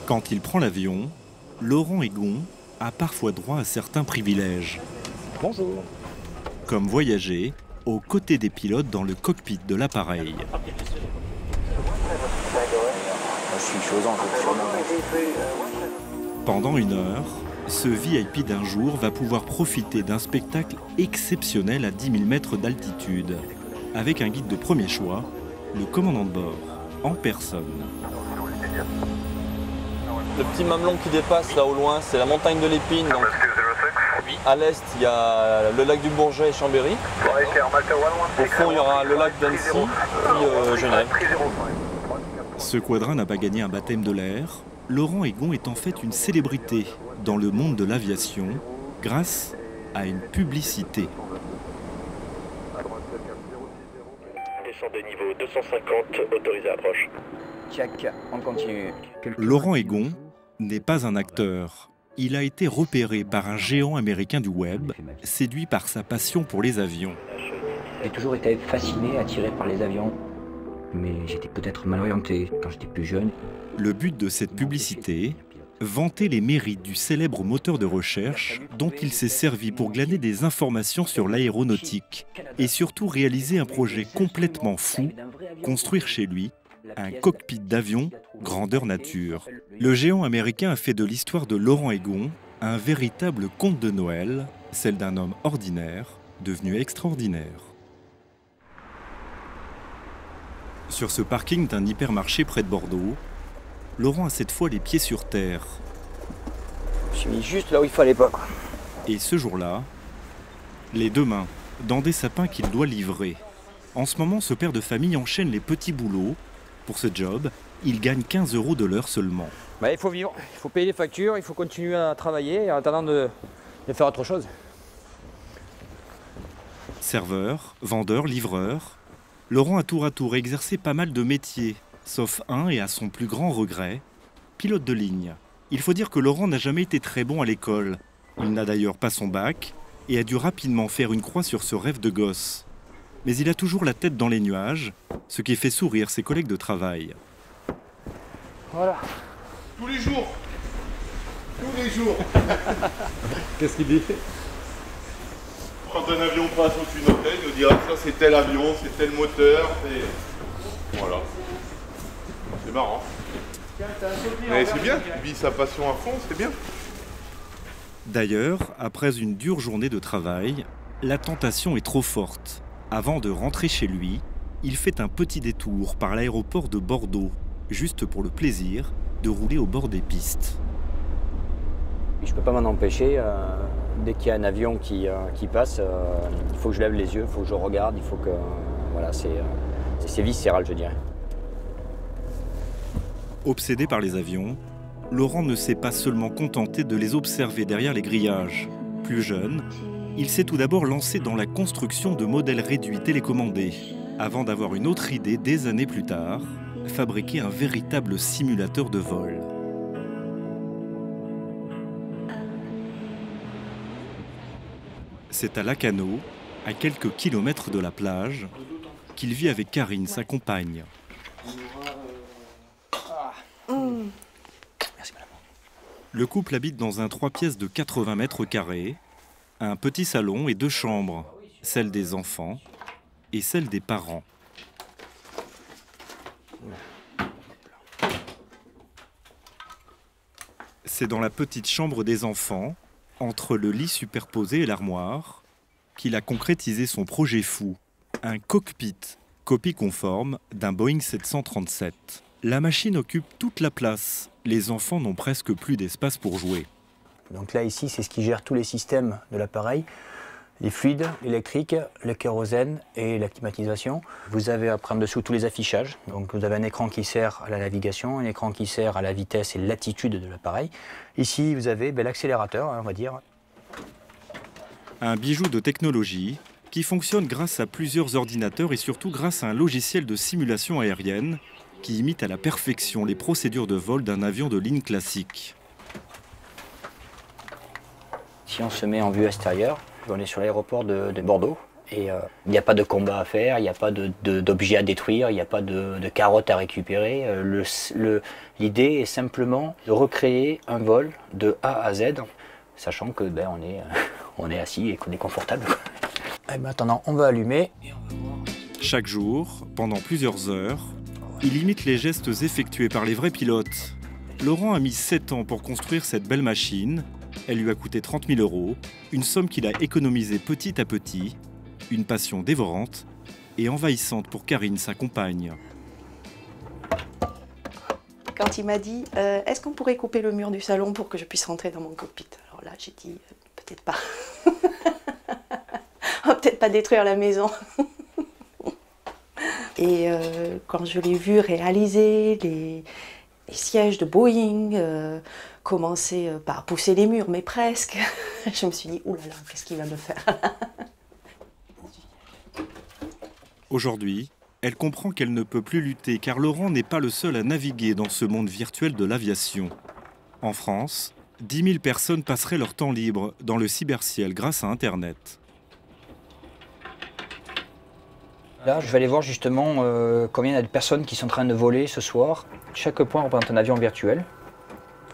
Quand il prend l'avion, Laurent Egon a parfois droit à certains privilèges. Bonjour. Comme voyager aux côtés des pilotes dans le cockpit de l'appareil. Je suis chaudant, Pendant 1 heure, ce VIP d'un jour va pouvoir profiter d'un spectacle exceptionnel à 10 000 mètres d'altitude, avec un guide de premier choix, le commandant de bord, en personne. Le petit mamelon qui dépasse là au loin, c'est la montagne de l'Épine. Donc, à l'est, il y a le lac du Bourget et Chambéry. Au fond, il y aura le lac d'Annecy, puis Genève. Ce quadrin n'a pas gagné un baptême de l'air. Laurent Egon est en fait une célébrité dans le monde de l'aviation grâce à une publicité. Descend de niveau 250, autorisé approche. Check, on continue. Laurent Egon n'est pas un acteur. Il a été repéré par un géant américain du web, séduit par sa passion pour les avions. J'ai toujours été fasciné, attiré par les avions. Mais j'étais peut-être mal orienté quand j'étais plus jeune. Le but de cette publicité, vanter les mérites du célèbre moteur de recherche dont il s'est servi pour glaner des informations sur l'aéronautique et surtout réaliser un projet complètement fou, construire chez lui un cockpit d'avion grandeur nature. Le géant américain a fait de l'histoire de Laurent Egon un véritable conte de Noël, celle d'un homme ordinaire devenu extraordinaire. Sur ce parking d'un hypermarché près de Bordeaux, Laurent a cette fois les pieds sur terre. Je suis mis juste là où il fallait pas. Et ce jour-là, les 2 mains dans des sapins qu'il doit livrer. En ce moment, ce père de famille enchaîne les petits boulots. Pour ce job, il gagne 15 € de l'heure seulement. Il faut vivre, il faut payer les factures, il faut continuer à travailler en attendant de faire autre chose. Serveur, vendeur, livreur, Laurent a tour à tour exercé pas mal de métiers, sauf un et à son plus grand regret, pilote de ligne. Il faut dire que Laurent n'a jamais été très bon à l'école. Il n'a d'ailleurs pas son bac et a dû rapidement faire une croix sur ce rêve de gosse. Mais il a toujours la tête dans les nuages, ce qui fait sourire ses collègues de travail. Voilà. Tous les jours. Tous les jours. Qu'est-ce qu'il dit? Quand un avion passe au-dessus de nos têtes, il nous dira que ça c'est tel avion, c'est tel moteur, c'est... Voilà. C'est marrant. Mais c'est bien, il vit sa passion à fond, c'est bien. D'ailleurs, après une dure journée de travail, la tentation est trop forte. Avant de rentrer chez lui, il fait un petit détour par l'aéroport de Bordeaux, juste pour le plaisir de rouler au bord des pistes. Je ne peux pas m'en empêcher. Dès qu'il y a un avion qui passe, il faut que je lève les yeux, il faut que je regarde, il faut que... Voilà, c'est viscéral, je dirais. Obsédé par les avions, Laurent ne s'est pas seulement contenté de les observer derrière les grillages. Plus jeune, il s'est tout d'abord lancé dans la construction de modèles réduits télécommandés, avant d'avoir une autre idée des années plus tard, fabriquer un véritable simulateur de vol. C'est à Lacanau, à quelques kilomètres de la plage, qu'il vit avec Karine, sa compagne. Merci, madame. Le couple habite dans un 3 pièces de 80 mètres carrés, un petit salon et 2 chambres, celle des enfants et celle des parents. C'est dans la petite chambre des enfants, entre le lit superposé et l'armoire, qu'il a concrétisé son projet fou, un cockpit, copie conforme d'un Boeing 737. La machine occupe toute la place. Les enfants n'ont presque plus d'espace pour jouer. Donc là, ici, c'est ce qui gère tous les systèmes de l'appareil. Les fluides, l'électrique, le kérosène et la climatisation. Vous avez après en dessous tous les affichages. Donc vous avez un écran qui sert à la navigation, un écran qui sert à la vitesse et l'attitude de l'appareil. Ici, vous avez l'accélérateur, on va dire. Un bijou de technologie qui fonctionne grâce à plusieurs ordinateurs et surtout grâce à un logiciel de simulation aérienne qui imite à la perfection les procédures de vol d'un avion de ligne classique. Si on se met en vue extérieure, on est sur l'aéroport de Bordeaux. Et il n'y a pas de combat à faire, il n'y a pas d'objets à détruire, il n'y a pas de carottes à récupérer. L'idée est simplement de recréer un vol de A à Z, sachant que on est assis et qu'on est confortable. Et maintenant, on va allumer. Chaque jour, pendant plusieurs heures, il imite les gestes effectués par les vrais pilotes. Laurent a mis 7 ans pour construire cette belle machine. Elle lui a coûté 30 000 €, une somme qu'il a économisée petit à petit, une passion dévorante et envahissante pour Karine, sa compagne. Quand il m'a dit est-ce qu'on pourrait couper le mur du salon pour que je puisse rentrer dans mon cockpit? Alors là, j'ai dit peut-être pas. On va peut-être pas détruire la maison. Et quand je l'ai vu réaliser les sièges de Boeing, commencer par pousser les murs, mais presque, je me suis dit, oulala, qu'est-ce qu'il va me faire? Aujourd'hui, elle comprend qu'elle ne peut plus lutter car Laurent n'est pas le seul à naviguer dans ce monde virtuel de l'aviation. En France, 10 000 personnes passeraient leur temps libre dans le cyberciel grâce à Internet. Là, je vais aller voir justement combien il y a de personnes qui sont en train de voler ce soir. Chaque point représente un avion virtuel.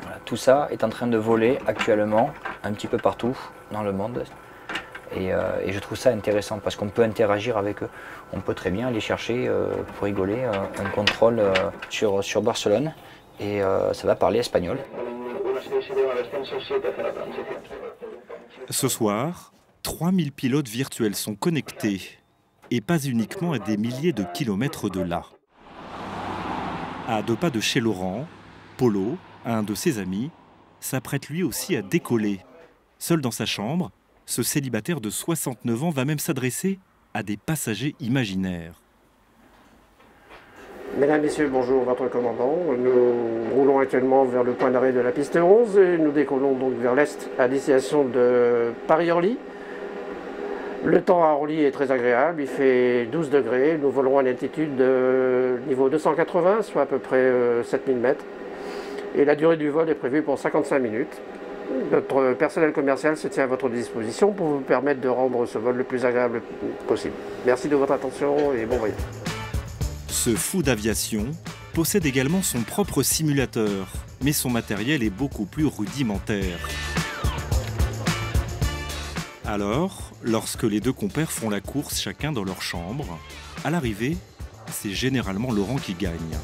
Voilà, tout ça est en train de voler actuellement un petit peu partout dans le monde. Et je trouve ça intéressant parce qu'on peut interagir avec eux. On peut très bien aller chercher, pour rigoler, un contrôle sur Barcelone et ça va parler espagnol. Ce soir, 3000 pilotes virtuels sont connectés et pas uniquement à des milliers de kilomètres de là. À 2 pas de chez Laurent, Polo, un de ses amis, s'apprête lui aussi à décoller. Seul dans sa chambre, ce célibataire de 69 ans va même s'adresser à des passagers imaginaires. Mesdames, Messieurs, bonjour, votre commandant. Nous roulons actuellement vers le point d'arrêt de la piste 11 et nous décollons donc vers l'est à destination de Paris-Orly. Le temps à Orly est très agréable, il fait 12 degrés. Nous volerons à une altitude de niveau 280, soit à peu près 7000 mètres. Et la durée du vol est prévue pour 55 minutes. Notre personnel commercial se tient à votre disposition pour vous permettre de rendre ce vol le plus agréable possible. Merci de votre attention et bon voyage. Ce fou d'aviation possède également son propre simulateur, mais son matériel est beaucoup plus rudimentaire. Alors, lorsque les deux compères font la course chacun dans leur chambre, à l'arrivée, c'est généralement Laurent qui gagne.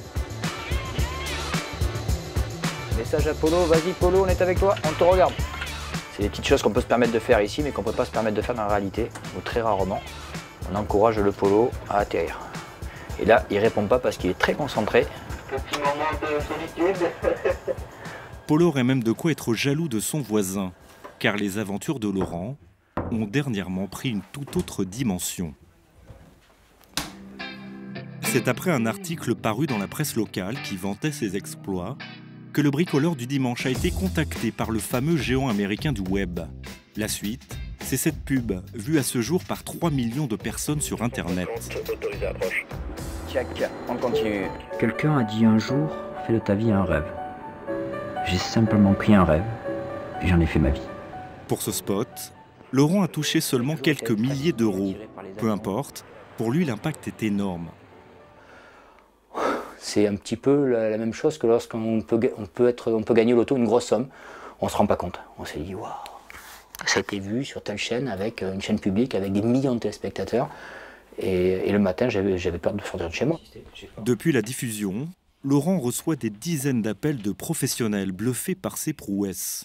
Message à Polo, vas-y Polo, on est avec toi, on te regarde. C'est des petites choses qu'on peut se permettre de faire ici, mais qu'on ne peut pas se permettre de faire dans la réalité, ou très rarement. On encourage le Polo à atterrir. Et là, il ne répond pas parce qu'il est très concentré. Petit moment de solitude. Polo aurait même de quoi être jaloux de son voisin, car les aventures de Laurent ont dernièrement pris une toute autre dimension. C'est après un article paru dans la presse locale qui vantait ses exploits que le bricoleur du dimanche a été contacté par le fameux géant américain du web. La suite, c'est cette pub, vue à ce jour par 3 millions de personnes sur Internet. Autorisé approche. Tchac, on continue. Quelqu'un a dit un jour, fais de ta vie un rêve. J'ai simplement pris un rêve et j'en ai fait ma vie. Pour ce spot, Laurent a touché seulement quelques milliers d'euros. Peu importe, pour lui l'impact est énorme. C'est un petit peu la même chose que lorsqu'on peut gagner au loto une grosse somme. On ne se rend pas compte. On s'est dit, waouh, ça a été vu sur telle chaîne, avec une chaîne publique, avec des millions de téléspectateurs. Et le matin, j'avais peur de sortir de chez moi. Depuis la diffusion, Laurent reçoit des dizaines d'appels de professionnels bluffés par ses prouesses.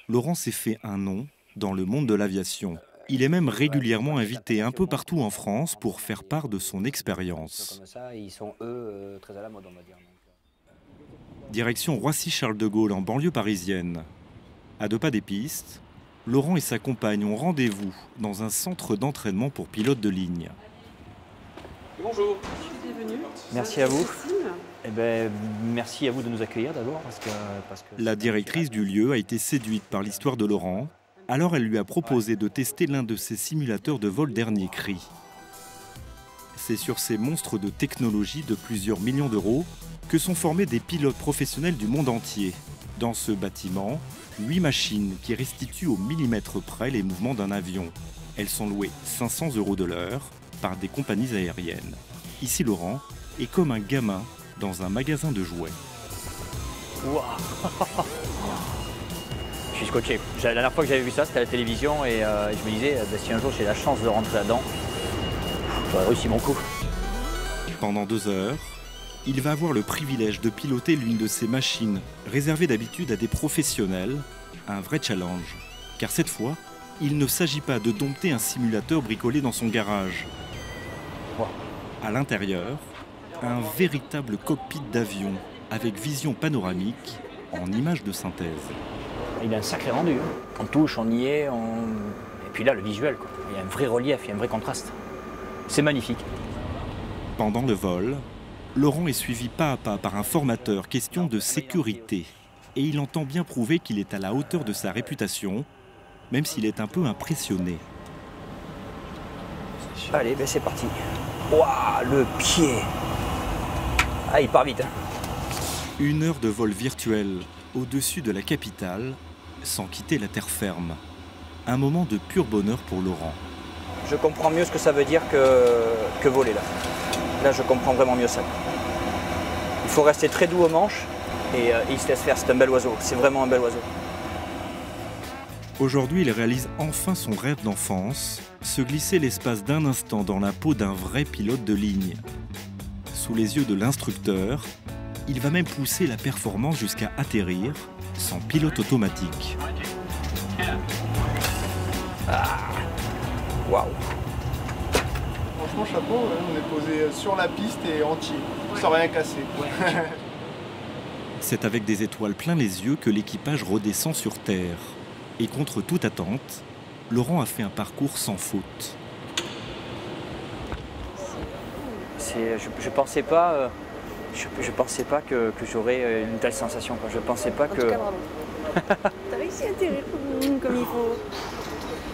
Laurent s'est fait un nom dans le monde de l'aviation. Il est même régulièrement invité un peu partout en France pour faire part de son expérience. Direction Roissy-Charles de Gaulle en banlieue parisienne. À 2 pas des pistes, Laurent et sa compagne ont rendez-vous dans un centre d'entraînement pour pilotes de ligne. Bonjour. Bienvenue. Merci à vous. Eh ben, merci à vous de nous accueillir d'abord. La directrice du lieu a été séduite par l'histoire de Laurent. Alors elle lui a proposé de tester l'un de ses simulateurs de vol dernier cri. C'est sur ces monstres de technologie de plusieurs millions d'euros que sont formés des pilotes professionnels du monde entier. Dans ce bâtiment, 8 machines qui restituent au millimètre près les mouvements d'un avion. Elles sont louées 500 € de l'heure par des compagnies aériennes. Ici, Laurent est comme un gamin dans un magasin de jouets. Wow. Je suis scotché. La dernière fois que j'avais vu ça, c'était à la télévision et je me disais, si un jour j'ai la chance de rentrer là-dedans, j'aurais réussi mon coup. Pendant 2 heures, il va avoir le privilège de piloter l'une de ces machines, réservée d'habitude à des professionnels, un vrai challenge. Car cette fois, il ne s'agit pas de dompter un simulateur bricolé dans son garage. Wow. À l'intérieur, un véritable cockpit d'avion avec vision panoramique en images de synthèse. Il a un sacré rendu. On touche, on y est, et puis là, le visuel, quoi. Il y a un vrai relief, il y a un vrai contraste. C'est magnifique. Pendant le vol, Laurent est suivi pas à pas par un formateur question de sécurité. Et il entend bien prouver qu'il est à la hauteur de sa réputation, même s'il est un peu impressionné. Allez, ben c'est parti. Waouh, le pied. Ah, il part vite. Hein. 1 heure de vol virtuel au-dessus de la capitale, sans quitter la terre ferme. Un moment de pur bonheur pour Laurent. Je comprends mieux ce que ça veut dire que voler là. Là, je comprends vraiment mieux ça. Il faut rester très doux aux manches et il se laisse faire. C'est un bel oiseau. C'est vraiment un bel oiseau. Aujourd'hui, il réalise enfin son rêve d'enfance, se glisser l'espace d'un instant dans la peau d'un vrai pilote de ligne. Sous les yeux de l'instructeur, il va même pousser la performance jusqu'à atterrir sans pilote automatique. Ah. Waouh. Franchement, chapeau, on est posé sur la piste et entier, sans rien casser. C'est avec des étoiles plein les yeux que l'équipage redescend sur Terre. Et contre toute attente, Laurent a fait un parcours sans faute. Je pensais pas, je pensais pas que j'aurais une telle sensation. Quoi. Je pensais pas que... En tout cas, bravo. T'as réussi à atterrir comme il faut.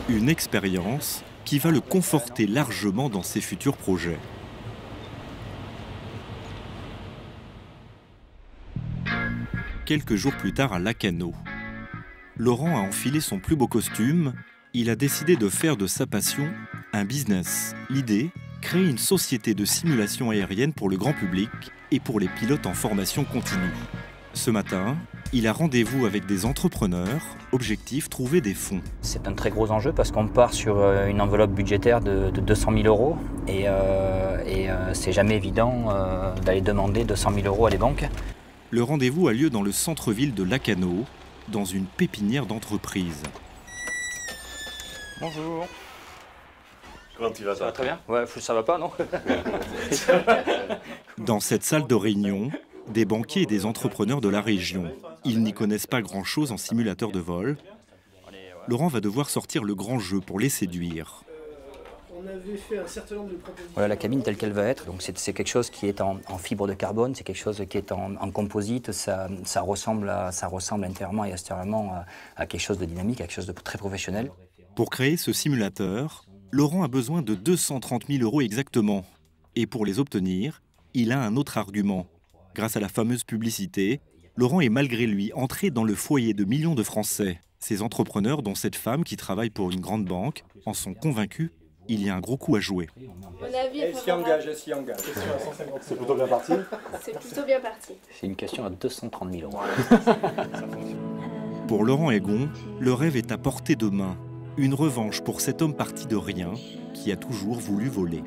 Une expérience qui va le conforter largement dans ses futurs projets. Quelques jours plus tard à Lacanau, Laurent a enfilé son plus beau costume. Il a décidé de faire de sa passion un business. L'idée, créer une société de simulation aérienne pour le grand public et pour les pilotes en formation continue. Ce matin, il a rendez-vous avec des entrepreneurs. Objectif, trouver des fonds. C'est un très gros enjeu parce qu'on part sur une enveloppe budgétaire de 200 000 € et c'est jamais évident d'aller demander 200 000 € à les banques. Le rendez-vous a lieu dans le centre-ville de Lacanau, dans une pépinière d'entreprise. Bonjour. Comment tu vas, ça va très bien? Ouais, ça va pas, non? Dans cette salle de réunion, des banquiers et des entrepreneurs de la région. Ils n'y connaissent pas grand-chose en simulateur de vol. Laurent va devoir sortir le grand jeu pour les séduire. On avait fait un certain nombre de propositions. Voilà la cabine telle qu'elle va être. Donc c'est quelque chose qui est en fibre de carbone, c'est quelque chose qui est en composite. Ça ressemble intérieurement et extérieurement à quelque chose de dynamique, à quelque chose de très professionnel. Pour créer ce simulateur, Laurent a besoin de 230 000 € exactement. Et pour les obtenir, il a un autre argument. Grâce à la fameuse publicité, Laurent est malgré lui entré dans le foyer de millions de Français. Ces entrepreneurs, dont cette femme qui travaille pour une grande banque, en sont convaincus. Il y a un gros coup à jouer. Elle s'y engage. C'est plutôt bien parti. C'est plutôt bien parti. C'est une question à 230 000 €. Pour Laurent Egon, le rêve est à portée de main. Une revanche pour cet homme parti de rien qui a toujours voulu voler.